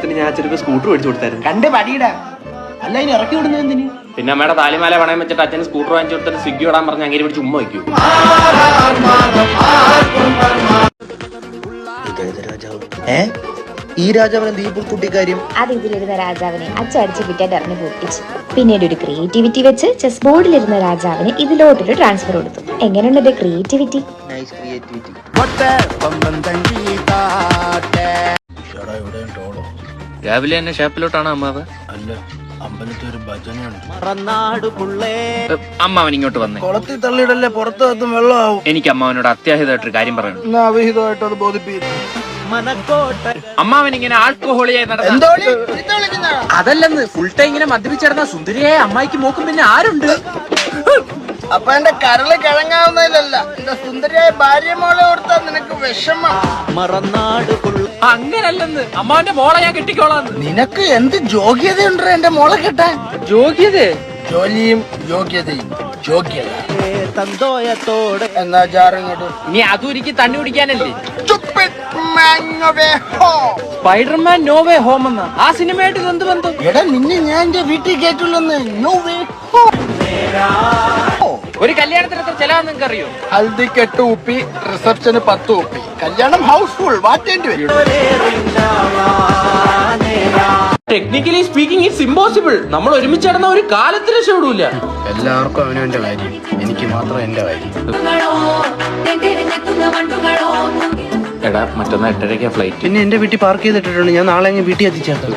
കല്യാണത്തിന് ഞാൻ അച്ഛനൊക്കെ സ്കൂട്ടർ മേടിച്ചു കൊടുത്തായിരുന്നു. കണ്ട് പടിയിടാ അല്ല ഇനി ഇറക്കി വിടുന്നത് എന്തിന്? പിന്നെ അമ്മയുടെ താലിമാല പണയം വെച്ചിട്ട് അച്ഛന് സ്കൂട്ടർ വാങ്ങിച്ചു കൊടുത്തിട്ട് സ്വിഗ്ഗി ഇടാൻ പറഞ്ഞ് അങ്ങനെ പിടിച്ച് ഉമ്മ വയ്ക്കൂ. ഈ രാജാവിനെ ദീപുട്ടി കാര്യം അത് ഇതിലിരുന്ന രാജാവിനെ അച്ചടിച്ച് വിറ്റാൻ എറിഞ്ഞു പൊട്ടിച്ചു. പിന്നീട് ഒരു ക്രിയേറ്റിവിറ്റി വെച്ച് ചെസ് ബോർഡിലിരുന്ന രാജാവിന് ഇതിലോട്ടൊരു ട്രാൻസ്ഫർ കൊടുത്തു. എങ്ങനെയുണ്ട് ക്രിയേറ്റിവിറ്റി? രാവിലെ തന്നെ ഷാപ്പിലോട്ടാണ് അമ്മാവ്? അല്ല, അമ്പലത്തിൽ ഒരു ഭജനയുണ്ട്. അമ്മാവൻ ഇങ്ങോട്ട് വന്നേ. കുളത്തിൽ തള്ളിയിടല്ലേ, പുറത്തും വെള്ളമാവും. എനിക്ക് അമ്മാവനോട് അത്യാഹിതമായിട്ടൊരു കാര്യം പറയണം. അവിഹിതമായിട്ട് അത് ബോധിപ്പിക്കും. അമ്മാവൻ ഇങ്ങനെ ആൾക്കഹോളിയായി അതല്ലെന്ന് ഫുൾ ടൈം ഇങ്ങനെ മദ്യപിച്ചിരുന്ന സുന്ദരിയായ അമ്മായിക്ക് മോക്കും പിന്നെ ആരുണ്ട്? അപ്പൊ എന്റെ കരള് കിഴങ്ങാവുന്നതിലല്ല, എന്റെ സുന്ദരിയായ ഭാര്യ മോളെ ഓർത്താ നിനക്ക് വിഷമം. അങ്ങനല്ലെന്ന് അമ്മാവന്റെ മോളെ ഞാൻ കെട്ടിക്കോളാന്ന്. നിനക്ക് എന്ത് യോഗ്യതയുണ്ടോ എന്റെ മോളെ കെട്ടാൻ? യോഗ്യത? ജോലിയും യോഗ്യതയും. യോഗ്യത എന്നാ ജാറിങ്ങോട്ട്. നീ അതും എനിക്ക് തണ്ണി കുടിക്കാനല്ലേ? സ്പൈഡർമാൻ നോ വേ ഹോം എന്ന ആ സിനിമയായിട്ട് എന്ത് ബന്ധം? എടാ നിന്നെ ഞാൻ എന്റെ വീട്ടിൽ കേട്ടുള്ളന്ന്. No way home. ഒരു കല്യാണത്തിന് എത്ര ചെലവാന്ന് നിങ്ങൾക്ക് അറിയോ? ഹൽദിക്ക് 8 ഉപ്പി, റിസപ്ഷന് 10 ഉപ്പി, കല്യാണം ഹൗസ്ഫുൾ. വാറ്റേണ്ടി വരും. Technically speaking it's impossible. നമ്മൾ ഒരുമിച്ച് നടന്ന ഒരു കാലത്ത് രക്ഷപ്പെടൂല. എല്ലാവർക്കും അവനവന്റെ കാര്യം, എനിക്ക് മാത്രം എന്റെ കാര്യം. എടാ മറ്റന്നാ 8:30 ഫ്ലൈറ്റ്. പിന്നെ എന്റെ വീട്ടിൽ പാർക്ക് ചെയ്തിട്ടുണ്ട്. ഞാൻ നാളെ വീട്ടിൽ എത്തിച്ചേർത്തത്.